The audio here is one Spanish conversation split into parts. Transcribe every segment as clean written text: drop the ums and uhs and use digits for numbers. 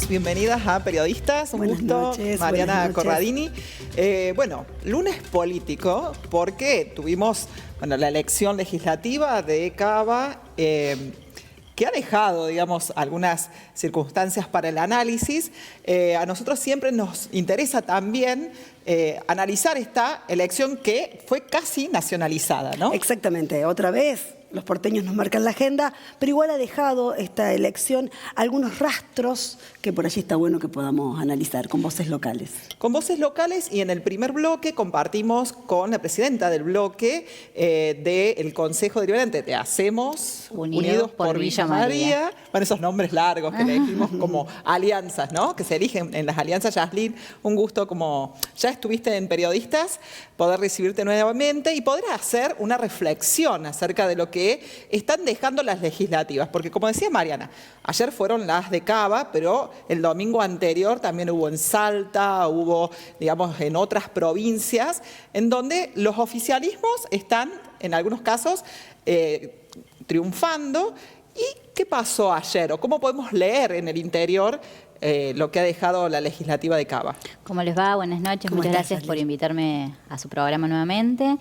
bienvenidas a Periodistas. Un Buenas gusto, noches, Mariana buenas noches. Corradini. Bueno, lunes político porque tuvimos la elección legislativa de Cava, que ha dejado, digamos, algunas circunstancias para el análisis. A nosotros siempre nos interesa también analizar esta elección que fue casi nacionalizada, ¿no? Exactamente, otra vez los porteños nos marcan la agenda, pero igual ha dejado esta elección algunos rastros que por allí está bueno que podamos analizar con voces locales. Con voces locales, y en el primer bloque compartimos con la presidenta del bloque del Consejo Deliberante de Hacemos Unidos por Villa María. Bueno, esos nombres largos que elegimos como alianzas, ¿no? Que se eligen en las alianzas. Yaslin, un gusto, como ya estuviste en Periodistas, poder recibirte nuevamente y poder hacer una reflexión acerca de lo que están dejando las legislativas. Porque, como decía Mariana, ayer fueron las de Cava, pero el domingo anterior también hubo en Salta, hubo, digamos, en otras provincias, en donde los oficialismos están, en algunos casos, triunfando. ¿Y qué pasó ayer? ¿O cómo podemos leer en el interior lo que ha dejado la legislativa de Cava? ¿Cómo les va? Buenas noches. Muchas gracias por invitarme a su programa nuevamente.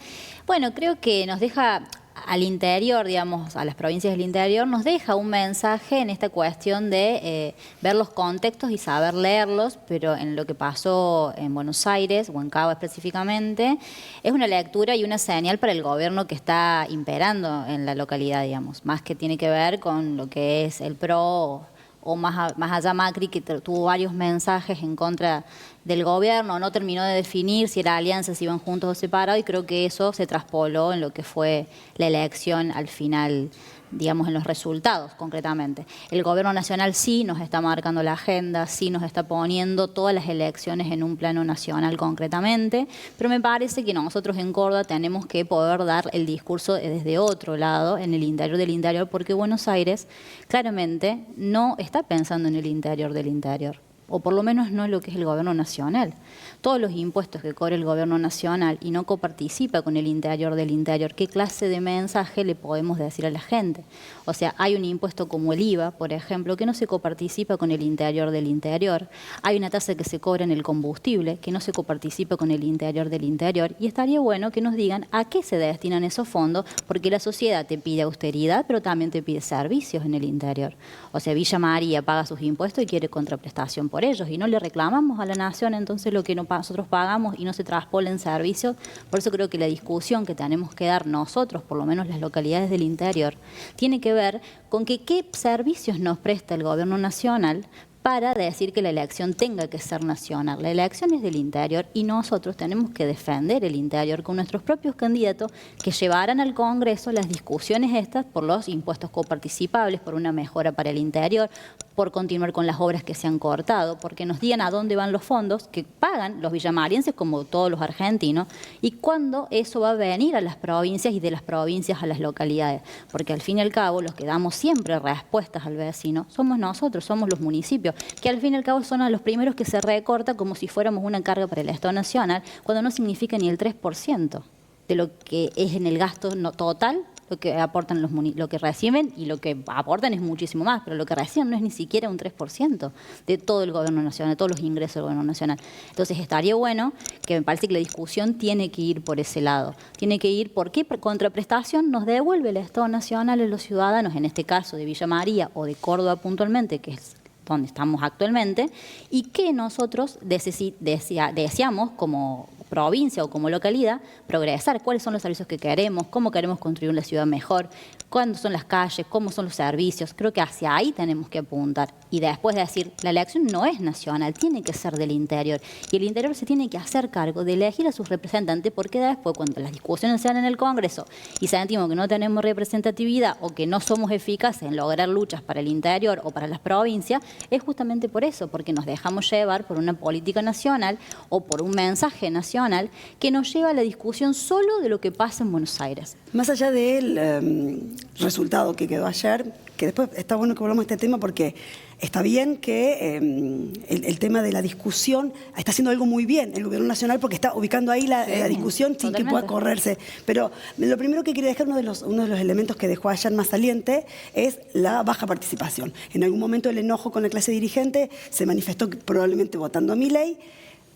Bueno, creo que nos deja al interior, digamos, a las provincias del interior, nos deja un mensaje en esta cuestión de ver los contextos y saber leerlos, pero en lo que pasó en Buenos Aires, o en Cava específicamente, es una lectura y una señal para el gobierno que está imperando en la localidad, digamos, más que tiene que ver con lo que es el PRO o más allá Macri, que tuvo varios mensajes en contra del gobierno, no terminó de definir si era alianza, si iban juntos o separados, y creo que eso se traspoló en lo que fue la elección al final, digamos, en los resultados concretamente. El gobierno nacional sí nos está marcando la agenda, sí nos está poniendo todas las elecciones en un plano nacional concretamente, pero me parece que nosotros en Córdoba tenemos que poder dar el discurso desde otro lado, en el interior del interior, porque Buenos Aires claramente no está pensando en el interior del interior, o por lo menos no lo que es el gobierno nacional. Todos los impuestos que cobra el gobierno nacional y no coparticipa con el interior del interior, ¿qué clase de mensaje le podemos decir a la gente? O sea, hay un impuesto como el IVA, por ejemplo, que no se coparticipa con el interior del interior. Hay una tasa que se cobra en el combustible, que no se coparticipa con el interior del interior. Y estaría bueno que nos digan a qué se destinan esos fondos, porque la sociedad te pide austeridad, pero también te pide servicios en el interior. O sea, Villa María paga sus impuestos y quiere contraprestación por ellos, y no le reclamamos a la nación entonces lo que nosotros pagamos y no se traspola en servicios. Por eso creo que la discusión que tenemos que dar nosotros, por lo menos las localidades del interior, tiene que ver con que qué servicios nos presta el gobierno nacional para decir que la elección tenga que ser nacional. La elección es del interior y nosotros tenemos que defender el interior con nuestros propios candidatos que llevarán al Congreso las discusiones estas por los impuestos coparticipables, por una mejora para el interior, por continuar con las obras que se han cortado, porque nos digan a dónde van los fondos que pagan los villamarienses como todos los argentinos y cuándo eso va a venir a las provincias y de las provincias a las localidades. Porque al fin y al cabo los que damos siempre respuestas al vecino somos nosotros, somos los municipios, que al fin y al cabo son a los primeros que se recorta como si fuéramos una carga para el Estado Nacional, cuando no significa ni el 3% de lo que es en el gasto total. Lo que aportan lo que reciben, y lo que aportan es muchísimo más, pero lo que reciben no es ni siquiera un 3% de todo el gobierno nacional, de todos los ingresos del gobierno nacional. Entonces estaría bueno, que me parece que la discusión tiene que ir por ese lado. Tiene que ir por qué contraprestación nos devuelve el Estado Nacional a los ciudadanos, en este caso de Villa María o de Córdoba puntualmente, que es donde estamos actualmente, y que nosotros deseamos como provincia o como localidad progresar, cuáles son los servicios que queremos, cómo queremos construir una ciudad mejor, cuándo son las calles, cómo son los servicios. Creo que hacia ahí tenemos que apuntar. Y después de decir, la elección no es nacional, tiene que ser del interior. Y el interior se tiene que hacer cargo de elegir a sus representantes, porque después, cuando las discusiones sean en el Congreso y sentimos que no tenemos representatividad o que no somos eficaces en lograr luchas para el interior o para las provincias, es justamente por eso, porque nos dejamos llevar por una política nacional o por un mensaje nacional que nos lleva a la discusión solo de lo que pasa en Buenos Aires. Más allá del resultado que quedó ayer, que después está bueno que volvamos a este tema porque está bien que el tema de la discusión está haciendo algo muy bien el Gobierno Nacional porque está ubicando ahí la discusión sin que pueda correrse. Pero lo primero que quería dejar, uno de los elementos que dejó ayer más saliente es la baja participación. En algún momento el enojo con la clase dirigente se manifestó probablemente votando a Milei.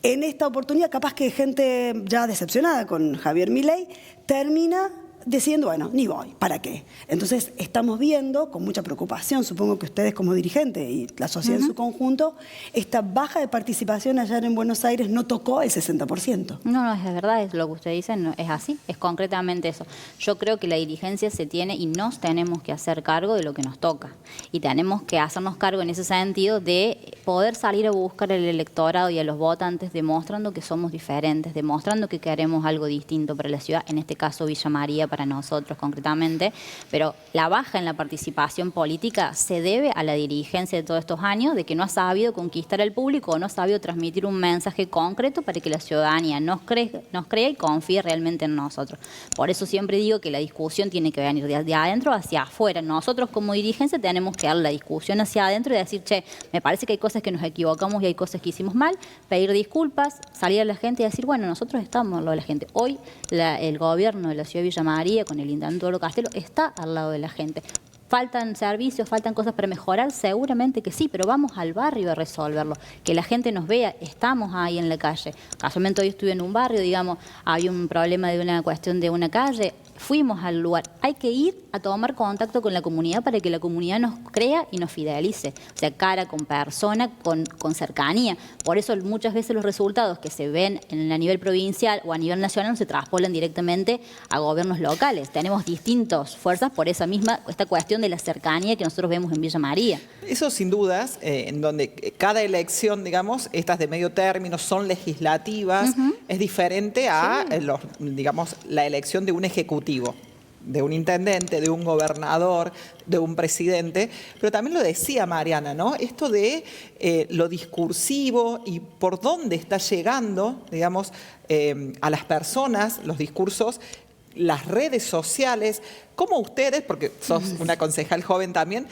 En esta oportunidad, capaz que gente ya decepcionada con Javier Milei termina diciendo, bueno, ni voy, ¿para qué? Entonces estamos viendo con mucha preocupación, supongo que ustedes como dirigentes y la sociedad en su conjunto, esta baja de participación ayer en Buenos Aires no tocó el 60%. No, es verdad, es lo que usted dice, no, es así, es concretamente eso. Yo creo que la dirigencia se tiene y nos tenemos que hacer cargo de lo que nos toca. Y tenemos que hacernos cargo en ese sentido de poder salir a buscar al electorado y a los votantes demostrando que somos diferentes, demostrando que queremos algo distinto para la ciudad, en este caso Villa María, para nosotros concretamente, pero la baja en la participación política se debe a la dirigencia de todos estos años, de que no ha sabido conquistar al público o no ha sabido transmitir un mensaje concreto para que la ciudadanía nos crea y confíe realmente en nosotros. Por eso siempre digo que la discusión tiene que venir de adentro hacia afuera. Nosotros como dirigencia tenemos que dar la discusión hacia adentro y decir, che, me parece que hay cosas que nos equivocamos y hay cosas que hicimos mal, pedir disculpas, salir a la gente y decir, bueno, nosotros estamos al lado de la gente. Hoy el gobierno de la ciudad de Villa María, con el intendente Oro Castelo, está al lado de la gente. ¿Faltan servicios, faltan cosas para mejorar? Seguramente que sí, pero vamos al barrio a resolverlo. Que la gente nos vea, estamos ahí en la calle. Casualmente hoy estuve en un barrio, digamos, había un problema de una cuestión de una calle, fuimos al lugar. Hay que ir a tomar contacto con la comunidad para que la comunidad nos crea y nos fidelice. O sea, cara con persona, con cercanía. Por eso muchas veces los resultados que se ven a nivel provincial o a nivel nacional no se traspolan directamente a gobiernos locales. Tenemos distintas fuerzas por esta cuestión de la cercanía que nosotros vemos en Villa María. Eso sin dudas, en donde cada elección, digamos, estas de medio término son legislativas, es diferente a digamos, la elección de un ejecutivo, de un intendente, de un gobernador, de un presidente, pero también lo decía Mariana, ¿no? Esto de lo discursivo y por dónde está llegando, digamos, a las personas, los discursos, las redes sociales, cómo ustedes, porque sos una concejal joven también,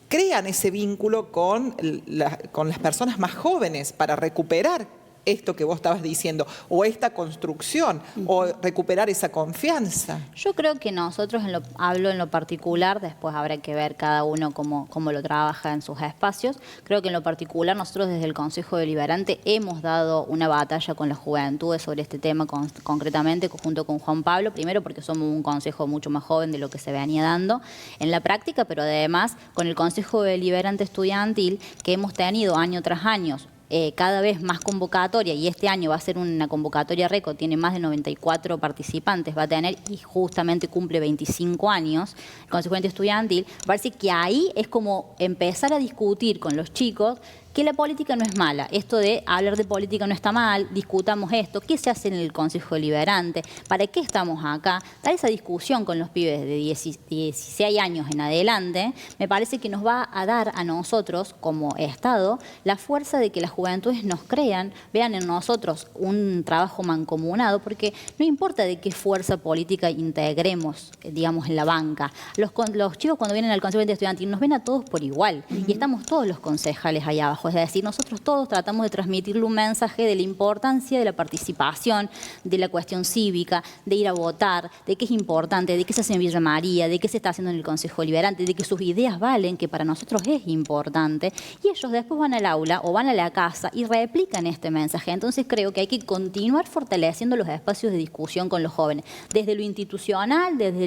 crean ese vínculo con las personas más jóvenes para recuperar esto que vos estabas diciendo, o esta construcción, o recuperar esa confianza. Yo creo que nosotros, hablo en lo particular, después habrá que ver cada uno cómo lo trabaja en sus espacios. Creo que en lo particular nosotros desde el Consejo Deliberante hemos dado una batalla con las juventudes sobre este tema concretamente, junto con Juan Pablo, primero porque somos un consejo mucho más joven de lo que se venía dando en la práctica, pero además con el Consejo Deliberante Estudiantil que hemos tenido año tras año, cada vez más convocatoria, y este año va a ser una convocatoria récord, tiene más de 94 participantes, va a tener, y justamente cumple 25 años, el Consejo Estudiantil. Parece que ahí es como empezar a discutir con los chicos que la política no es mala. Esto de hablar de política no está mal, discutamos esto, ¿qué se hace en el Consejo Deliberante? ¿Para qué estamos acá? Dar esa discusión con los pibes de 16 años en adelante, me parece que nos va a dar a nosotros, como Estado, la fuerza de que las juventudes nos crean, vean en nosotros un trabajo mancomunado, porque no importa de qué fuerza política integremos, digamos, en la banca. Los chicos cuando vienen al Consejo Estudiantil nos ven a todos por igual, y estamos todos los concejales allá abajo. Es decir, nosotros todos tratamos de transmitirle un mensaje de la importancia de la participación, de la cuestión cívica, de ir a votar, de qué es importante, de qué se hace en Villa María, de qué se está haciendo en el Consejo Deliberante, de que sus ideas valen, que para nosotros es importante. Y ellos después van al aula o van a la casa y replican este mensaje. Entonces creo que hay que continuar fortaleciendo los espacios de discusión con los jóvenes, desde lo institucional, desde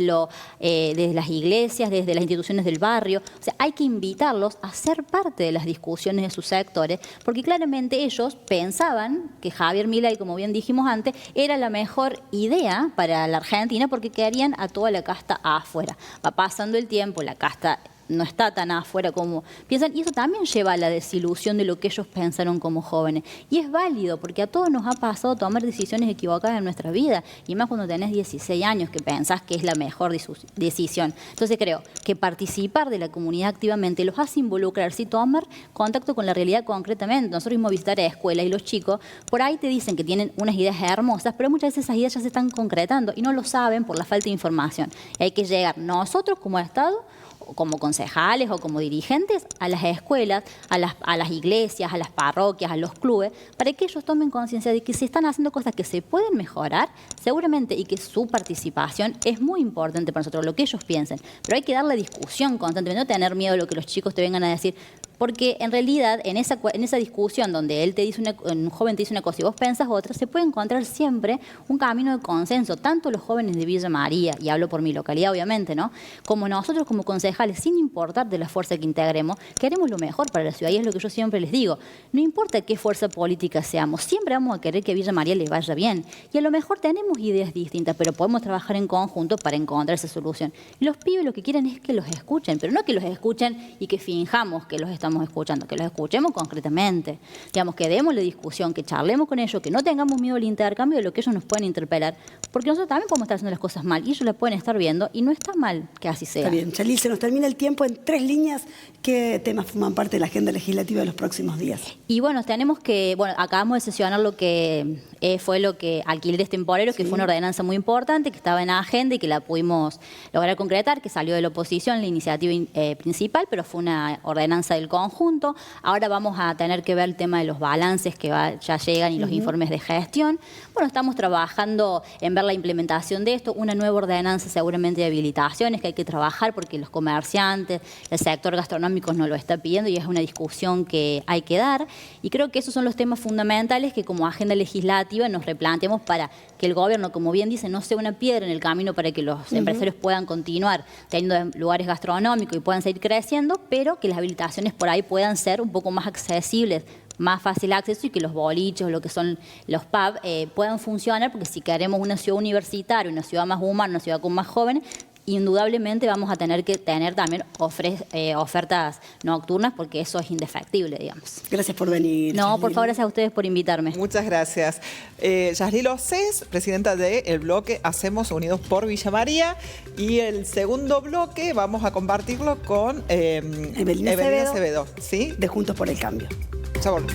las iglesias, desde las instituciones del barrio. O sea, hay que invitarlos a ser parte de las discusiones de sus sectores, porque claramente ellos pensaban que Javier Milei, como bien dijimos antes, era la mejor idea para la Argentina porque querían a toda la casta afuera. Va pasando el tiempo, la casta no está tan afuera como piensan, y eso también lleva a la desilusión de lo que ellos pensaron como jóvenes. Y es válido, porque a todos nos ha pasado tomar decisiones equivocadas en nuestra vida, y más cuando tenés 16 años que pensás que es la mejor decisión. Entonces creo que participar de la comunidad activamente los hace involucrarse y tomar contacto con la realidad concretamente. Nosotros mismos visitar a escuelas y los chicos por ahí te dicen que tienen unas ideas hermosas, pero muchas veces esas ideas ya se están concretando y no lo saben por la falta de información. Y hay que llegar nosotros como Estado, como concejales o como dirigentes, a las escuelas, a las iglesias, a las parroquias, a los clubes, para que ellos tomen conciencia de que se están haciendo cosas que se pueden mejorar, seguramente, y que su participación es muy importante para nosotros, lo que ellos piensen. Pero hay que darle discusión constantemente, no tener miedo a lo que los chicos te vengan a decir, porque en realidad en esa discusión donde él te dice un joven te dice una cosa y vos pensás otra, se puede encontrar siempre un camino de consenso, tanto los jóvenes de Villa María, y hablo por mi localidad obviamente, ¿no?, como nosotros como concejales, sin importar de la fuerza que integremos, queremos lo mejor para la ciudad, y es lo que yo siempre les digo, no importa qué fuerza política seamos, siempre vamos a querer que a Villa María le vaya bien, y a lo mejor tenemos ideas distintas, pero podemos trabajar en conjunto para encontrar esa solución. Y los pibes lo que quieren es que los escuchen, pero no que los escuchen y que finjamos que los estamos escuchando, que los escuchemos concretamente, digamos, que demos la discusión, que charlemos con ellos, que no tengamos miedo al intercambio de lo que ellos nos pueden interpelar, porque nosotros también podemos estar haciendo las cosas mal y ellos las pueden estar viendo y no está mal que así sea. Está bien, Chalil, se nos termina el tiempo en 3 líneas. ¿Qué temas forman parte de la agenda legislativa de los próximos días? Y bueno, tenemos que, acabamos de sesionar lo que fue lo que alquileres temporeros, que fue una ordenanza muy importante, que estaba en la agenda y que la pudimos lograr concretar, que salió de la oposición, la iniciativa principal, pero fue una ordenanza del conjunto. Ahora vamos a tener que ver el tema de los balances que ya llegan y los informes de gestión. Bueno, estamos trabajando en ver la implementación de esto, una nueva ordenanza seguramente de habilitaciones que hay que trabajar porque los comerciantes, el sector gastronómico no lo está pidiendo y es una discusión que hay que dar. Y creo que esos son los temas fundamentales que como agenda legislativa nos replanteamos para que el gobierno, como bien dice, no sea una piedra en el camino para que los empresarios puedan continuar teniendo lugares gastronómicos y puedan seguir creciendo, pero que las habilitaciones por ahí puedan ser un poco más accesibles, más fácil acceso, y que los bolichos, lo que son los pubs, puedan funcionar, porque si queremos una ciudad universitaria, una ciudad más humana, una ciudad con más jóvenes, indudablemente vamos a tener que tener también ofertas nocturnas, porque eso es indefectible, digamos. Gracias por venir. No, por favor, gracias a ustedes por invitarme. Muchas gracias. Yaslil Océs, presidenta del bloque Hacemos Unidos por Villa María. Y el segundo bloque vamos a compartirlo con Evelina Acevedo, ¿sí? De Juntos por el Cambio. Ya volvemos.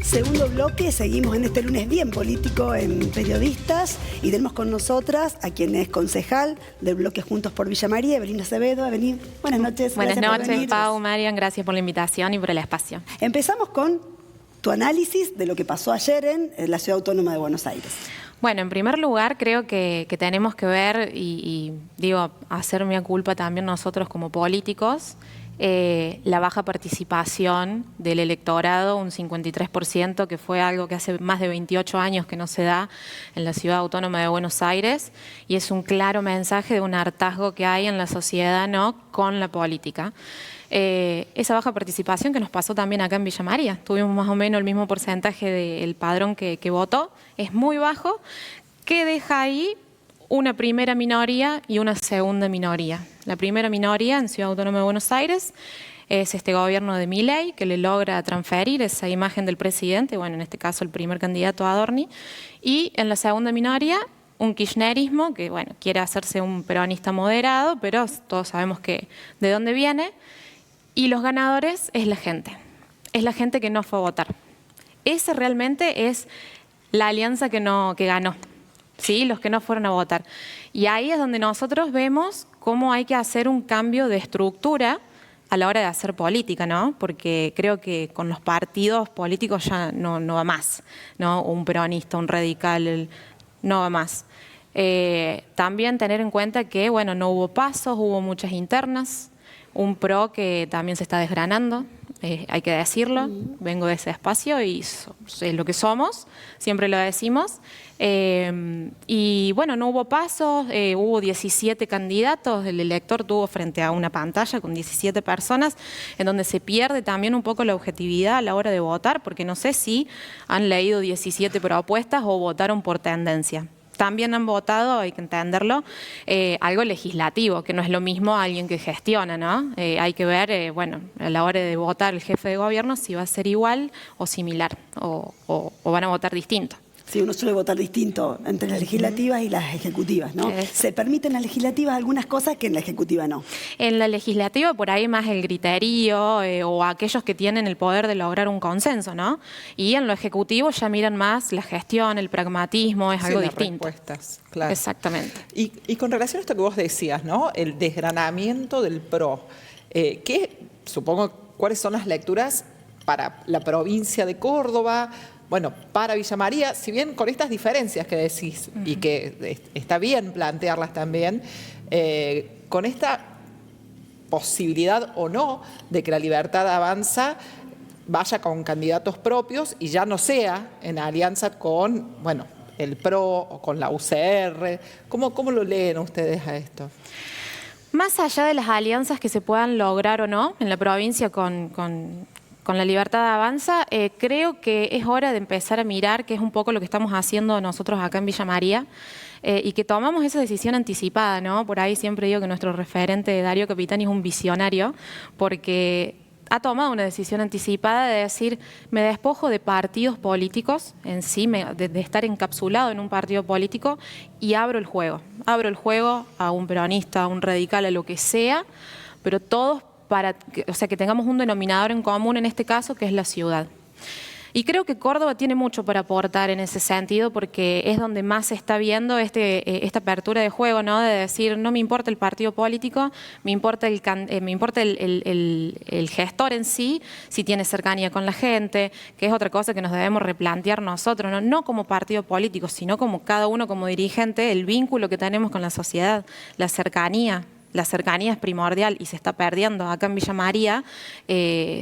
Segundo bloque, seguimos en este lunes bien político en Periodistas y tenemos con nosotras a quien es concejal del bloque Juntos por Villa María, Evelina Acevedo. Evelina, buenas noches. Buenas noches, Pau, Marian, gracias por la invitación y por el espacio. Empezamos con tu análisis de lo que pasó ayer en la Ciudad Autónoma de Buenos Aires. Bueno, en primer lugar, creo que tenemos que ver y digo, hacer mea culpa también nosotros como políticos, la baja participación del electorado, un 53%, que fue algo que hace más de 28 años que no se da en la Ciudad Autónoma de Buenos Aires, y es un claro mensaje de un hartazgo que hay en la sociedad, ¿no?, con la política. Esa baja participación que nos pasó también acá en Villa María, tuvimos más o menos el mismo porcentaje del padrón que votó, es muy bajo, que deja ahí una primera minoría y una segunda minoría. La primera minoría en Ciudad Autónoma de Buenos Aires es este gobierno de Milei, que le logra transferir esa imagen del presidente, bueno, en este caso el primer candidato Adorni, y en la segunda minoría un kirchnerismo que, bueno, quiere hacerse un peronista moderado, pero todos sabemos que de dónde viene, y los ganadores es la gente que no fue a votar. Esa realmente es la alianza que ganó. ¿Sí? Los que no fueron a votar. Y ahí es donde nosotros vemos cómo hay que hacer un cambio de estructura a la hora de hacer política, ¿no? Porque creo que con los partidos políticos ya no va más, ¿no? Un peronista, un radical, no va más. También tener en cuenta que, bueno, no hubo pasos, hubo muchas internas, un PRO que también se está desgranando, hay que decirlo, vengo de ese espacio y es lo que somos, siempre lo decimos. Y bueno, no hubo pasos, hubo 17 candidatos, el elector tuvo frente a una pantalla con 17 personas, en donde se pierde también un poco la objetividad a la hora de votar, porque no sé si han leído 17 propuestas o votaron por tendencia. También han votado, hay que entenderlo, algo legislativo, que no es lo mismo a alguien que gestiona, ¿no? Hay que ver, bueno, a la hora de votar el jefe de gobierno si va a ser igual o similar, o van a votar distinto. Sí, uno suele votar distinto entre las legislativas y las ejecutivas, ¿no? Se permiten en las legislativas algunas cosas que en la ejecutiva no. En la legislativa por ahí más el griterío o aquellos que tienen el poder de lograr un consenso, ¿no? Y en lo ejecutivo ya miran más la gestión, el pragmatismo, es algo distinto. Respuestas, claro. Exactamente. Y con relación a esto que vos decías, ¿no? El desgranamiento del PRO, supongo, ¿cuáles son las lecturas para la provincia de Córdoba? Bueno, para Villa María, si bien con estas diferencias que decís, y que está bien plantearlas también, con esta posibilidad o no de que la Libertad Avanza vaya con candidatos propios y ya no sea en alianza con, bueno, el PRO o con la UCR. ¿Cómo lo leen ustedes a esto? Más allá de las alianzas que se puedan lograr o no en la provincia con la Libertad Avanza, creo que es hora de empezar a mirar, que es un poco lo que estamos haciendo nosotros acá en Villa María, y que tomamos esa decisión anticipada, ¿no? Por ahí siempre digo que nuestro referente, Darío Capitani, es un visionario, porque ha tomado una decisión anticipada de decir, me despojo de partidos políticos en sí, de estar encapsulado en un partido político, y abro el juego a un peronista, a un radical, a lo que sea, pero todos que tengamos un denominador en común en este caso, que es la ciudad. Y creo que Córdoba tiene mucho para aportar en ese sentido, porque es donde más se está viendo esta apertura de juego, ¿no? De decir, no me importa el partido político, me importa el gestor en sí, si tiene cercanía con la gente, que es otra cosa que nos debemos replantear nosotros, no como partido político, sino como cada uno como dirigente, el vínculo que tenemos con la sociedad, la cercanía. La cercanía es primordial y se está perdiendo. Acá en Villa María,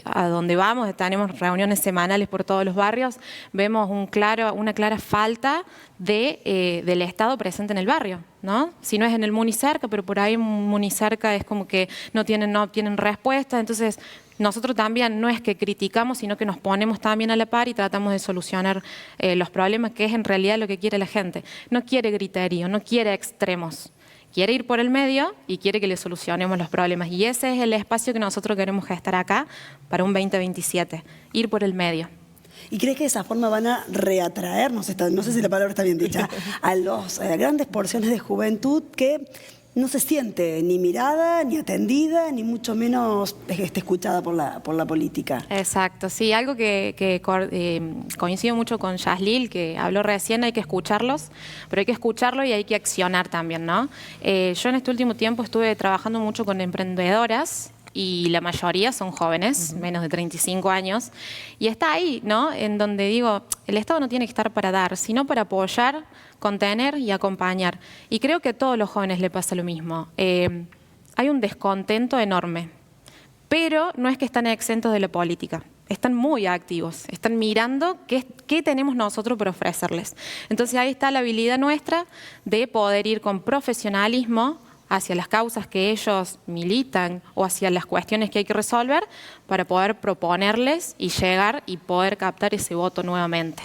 a donde vamos, tenemos reuniones semanales por todos los barrios, vemos una clara falta del Estado presente en el barrio, ¿no? Si no es en el Municerca, pero por ahí Municerca es como que no obtienen respuesta. Entonces, nosotros también no es que criticamos, sino que nos ponemos también a la par y tratamos de solucionar los problemas, que es en realidad lo que quiere la gente. No quiere griterío, no quiere extremos. Quiere ir por el medio y quiere que le solucionemos los problemas. Y ese es el espacio que nosotros queremos gestar acá para un 2027, ir por el medio. ¿Y crees que de esa forma van a reatraer, no sé si la palabra está bien dicha, a las grandes porciones de juventud que no se siente ni mirada, ni atendida, ni mucho menos escuchada por la política? Exacto, sí, algo que coincido mucho con Yaslil, que habló recién, hay que escucharlos, pero hay que escucharlo y hay que accionar también, ¿no? Yo en este último tiempo estuve trabajando mucho con emprendedoras, y la mayoría son jóvenes, menos de 35 años, y está ahí, ¿no? En donde digo, el Estado no tiene que estar para dar, sino para apoyar, contener y acompañar. Y creo que a todos los jóvenes le pasa lo mismo. Hay un descontento enorme, pero no es que están exentos de la política. Están muy activos, están mirando qué tenemos nosotros para ofrecerles. Entonces ahí está la habilidad nuestra de poder ir con profesionalismo hacia las causas que ellos militan o hacia las cuestiones que hay que resolver para poder proponerles y llegar y poder captar ese voto nuevamente.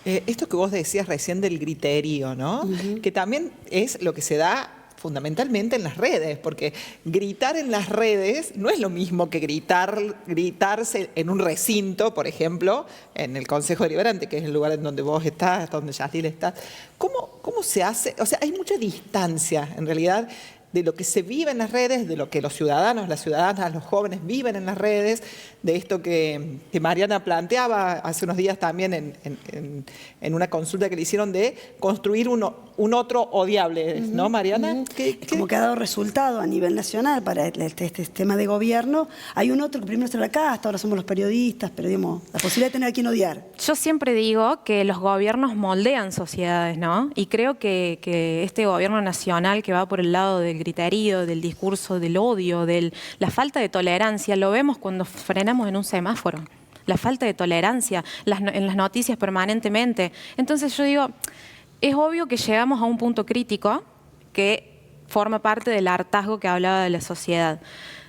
Esto que vos decías recién del griterío, ¿no? Que también es lo que se da fundamentalmente en las redes, porque gritar en las redes no es lo mismo que gritarse en un recinto, por ejemplo, en el Consejo Deliberante, que es el lugar en donde vos estás, donde Yaslil está. ¿Cómo se hace? O sea, hay mucha distancia, en realidad, de lo que se vive en las redes, de lo que los ciudadanos, las ciudadanas, los jóvenes viven en las redes, de esto que Mariana planteaba hace unos días también en una consulta que le hicieron de construir un otro odiable, ¿no, Mariana? Como que ha dado resultado a nivel nacional para este tema de gobierno. Hay un otro que primero será acá, hasta ahora somos los periodistas, pero digamos, la posibilidad de tener a quien odiar. Yo siempre digo que los gobiernos moldean sociedades, ¿no? Y creo que este gobierno nacional que va por el lado del griterío, del discurso del odio, de la falta de tolerancia, lo vemos cuando frenamos en un semáforo. La falta de tolerancia en las noticias permanentemente. Entonces yo digo, es obvio que llegamos a un punto crítico que forma parte del hartazgo que hablaba de la sociedad.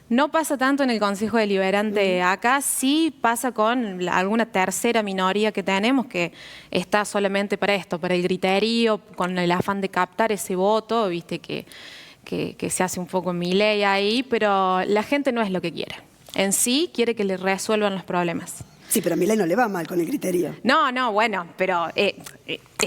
No pasa tanto en el Consejo Deliberante. Acá sí pasa con alguna tercera minoría que tenemos que está solamente para esto, para el griterío, con el afán de captar ese voto, viste que se hace un poco Milei ahí, pero la gente no es lo que quiere. En sí quiere que le resuelvan los problemas. Sí, pero a Milei no le va mal con el criterio. No, bueno, pero es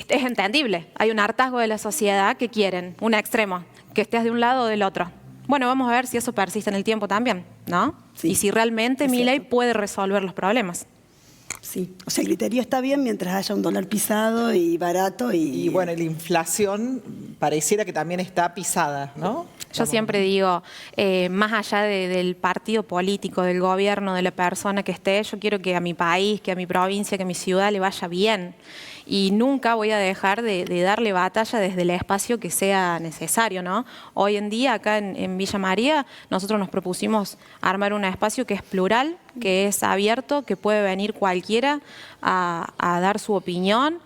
entendible. Hay un hartazgo de la sociedad que quieren, un extremo, que estés de un lado o del otro. Bueno, vamos a ver si eso persiste en el tiempo también, ¿no? Sí, y si realmente Milei puede resolver los problemas. Sí, o sea, el criterio está bien mientras haya un dólar pisado y barato y bueno, la inflación pareciera que también está pisada, ¿no? Yo siempre digo, más allá del partido político, del gobierno, de la persona que esté, yo quiero que a mi país, que a mi provincia, que a mi ciudad le vaya bien. Y nunca voy a dejar de darle batalla desde el espacio que sea necesario, ¿no? Hoy en día, acá en Villa María, nosotros nos propusimos armar un espacio que es plural, que es abierto, que puede venir cualquiera a dar su opinión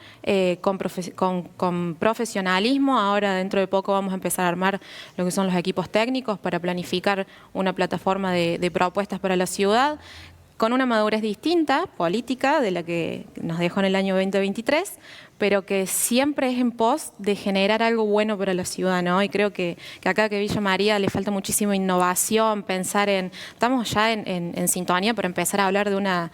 con profesionalismo. Ahora, dentro de poco, vamos a empezar a armar lo que son los equipos técnicos para planificar una plataforma de propuestas para la ciudad, con una madurez distinta, política, de la que nos dejó en el año 2023, pero que siempre es en pos de generar algo bueno para la ciudad, ¿no? Y creo que acá que Villa María le falta muchísima innovación, pensar estamos ya en sintonía para empezar a hablar de una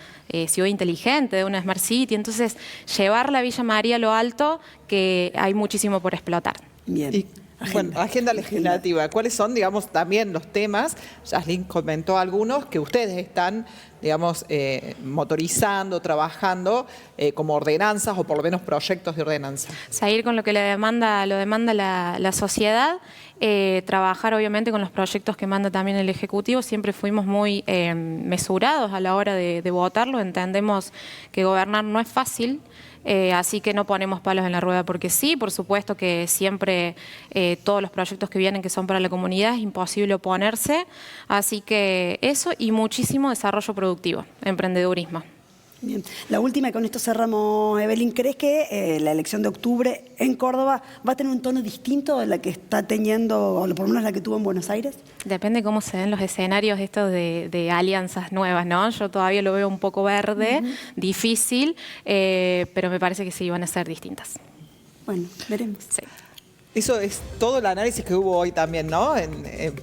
ciudad inteligente, de una Smart City, entonces llevarla a Villa María a lo alto, que hay muchísimo por explotar. Bien. Agenda legislativa. ¿Cuáles son, digamos, también los temas? Yaslin comentó algunos que ustedes están, digamos, motorizando, trabajando como ordenanzas o por lo menos proyectos de ordenanza. Seguir con lo que lo demanda la sociedad, trabajar obviamente con los proyectos que manda también el Ejecutivo. Siempre fuimos muy mesurados a la hora de votarlo. Entendemos que gobernar no es fácil. Así que no ponemos palos en la rueda porque sí, por supuesto que siempre todos los proyectos que vienen que son para la comunidad es imposible oponerse, así que eso y muchísimo desarrollo productivo, emprendedurismo. Bien. La última, y con esto cerramos, Evelyn, ¿crees que la elección de octubre en Córdoba va a tener un tono distinto de la que está teniendo, o por lo menos la que tuvo en Buenos Aires? Depende cómo se den los escenarios estos de alianzas nuevas, ¿no? Yo todavía lo veo un poco verde, difícil, pero me parece que sí van a ser distintas. Bueno, veremos. Sí. Eso es todo el análisis que hubo hoy también, ¿no?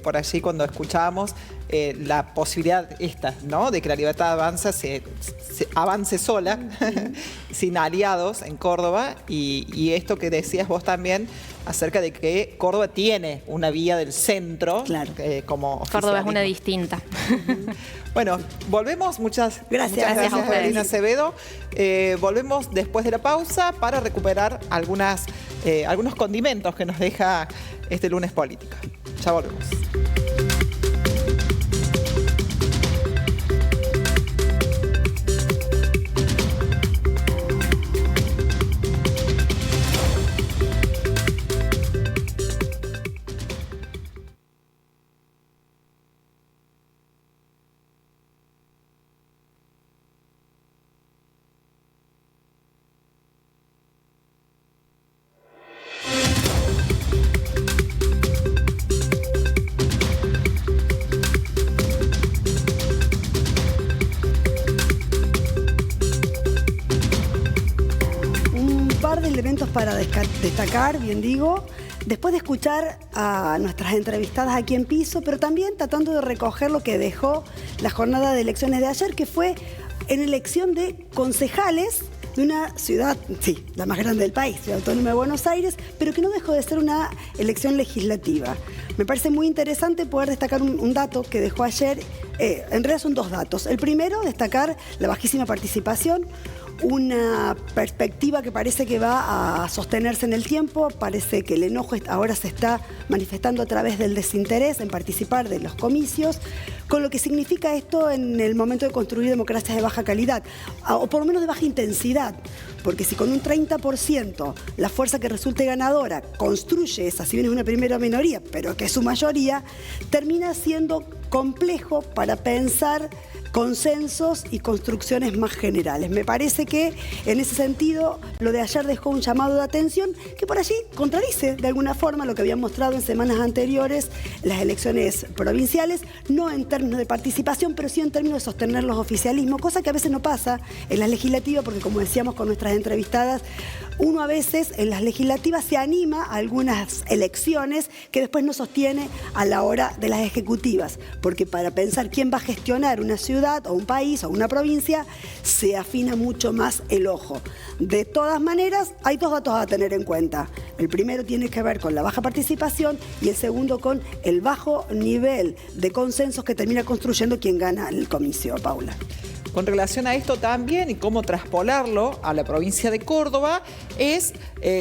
Por allí cuando escuchábamos la posibilidad esta, ¿no? De que la Libertad Avanza se avance sola, sin aliados en Córdoba, y esto que decías vos también acerca de que Córdoba tiene una vía del centro, claro, como Córdoba es una distinta. Bueno, volvemos. Muchas gracias a ustedes. Evelyn Acevedo. Volvemos después de la pausa para recuperar algunos condimentos que nos deja este lunes político. Ya volvemos. Elementos para destacar, bien digo, después de escuchar a nuestras entrevistadas aquí en piso, pero también tratando de recoger lo que dejó la jornada de elecciones de ayer, que fue en elección de concejales de una ciudad, sí, la más grande del país, Ciudad Autónoma de Buenos Aires, pero que no dejó de ser una elección legislativa. Me parece muy interesante poder destacar un dato que dejó ayer. En realidad son dos datos. El primero, destacar la bajísima participación, una perspectiva que parece que va a sostenerse en el tiempo. Parece que el enojo ahora se está manifestando a través del desinterés en participar de los comicios, con lo que significa esto en el momento de construir democracias de baja calidad, o por lo menos de baja intensidad, porque si con un 30% la fuerza que resulte ganadora construye esa, si bien es una primera minoría, pero que es su mayoría, termina siendo complejo para pensar consensos y construcciones más generales. Me parece que en ese sentido lo de ayer dejó un llamado de atención que por allí contradice de alguna forma lo que habían mostrado en semanas anteriores las elecciones provinciales, no en términos de participación, pero sí en términos de sostener los oficialismos, cosa que a veces no pasa en las legislativas, porque como decíamos con nuestras entrevistadas, uno a veces en las legislativas se anima a algunas elecciones que después no sostiene a la hora de las ejecutivas, porque para pensar quién va a gestionar una ciudad o un país o una provincia se afina mucho más el ojo. De todas maneras, hay dos datos a tener en cuenta. El primero tiene que ver con la baja participación y el segundo con el bajo nivel de consensos que termina construyendo quien gana el comicio. Paula. Con relación a esto también y cómo traspolarlo a la provincia de Córdoba, es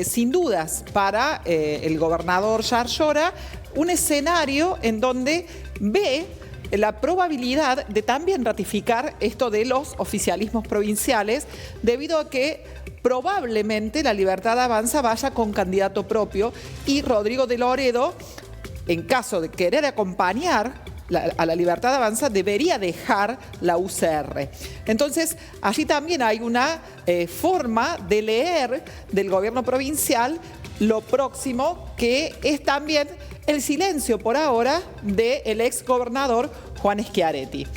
sin dudas para el gobernador Yarlora Llora un escenario en donde ve la probabilidad de también ratificar esto de los oficialismos provinciales, debido a que probablemente la Libertad Avanza vaya con candidato propio y Rodrigo de Loredo, en caso de querer acompañar a la Libertad Avanza, debería dejar la UCR. Entonces, allí también hay una forma de leer del gobierno provincial lo próximo, que es también el silencio por ahora del ex gobernador Juan Schiaretti.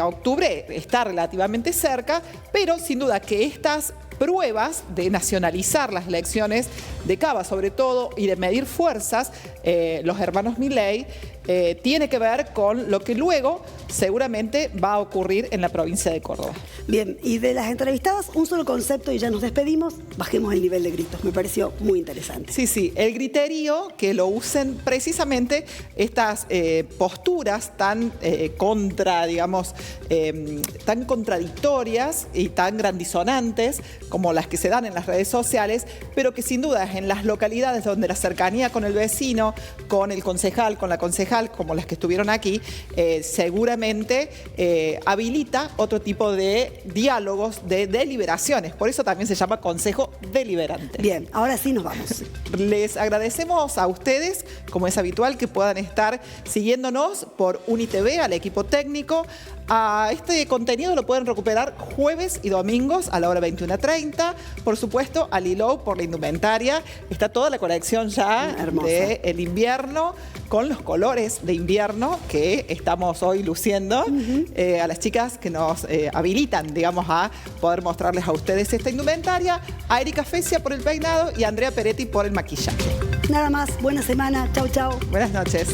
Octubre está relativamente cerca, pero sin duda que estas pruebas de nacionalizar las elecciones de Cava, sobre todo, y de medir fuerzas, los hermanos Milei, tiene que ver con lo que luego seguramente va a ocurrir en la provincia de Córdoba. Bien, y de las entrevistadas, un solo concepto y ya nos despedimos. Bajemos el nivel de gritos, me pareció muy interesante. Sí, el griterío, que lo usen precisamente estas posturas tan tan contradictorias y tan grandisonantes como las que se dan en las redes sociales, pero que sin duda en las localidades donde la cercanía con el vecino, con el concejal, con la concejal, como las que estuvieron aquí, seguramente habilita otro tipo de diálogos, de deliberaciones. Por eso también se llama Consejo Deliberante. Bien, ahora sí nos vamos. Les agradecemos a ustedes, como es habitual, que puedan estar siguiéndonos por UniTV, al equipo técnico. Este contenido lo pueden recuperar jueves y domingos a la hora 21:30. Por supuesto, al hilo por la indumentaria. Está toda la colección ya del invierno, con los colores de invierno que estamos hoy luciendo. A las chicas que nos habilitan, digamos, a poder mostrarles a ustedes esta indumentaria. A Erika Fecia por el peinado y a Andrea Peretti por el maquillaje. Nada más, buena semana. Chau, chau. Buenas noches.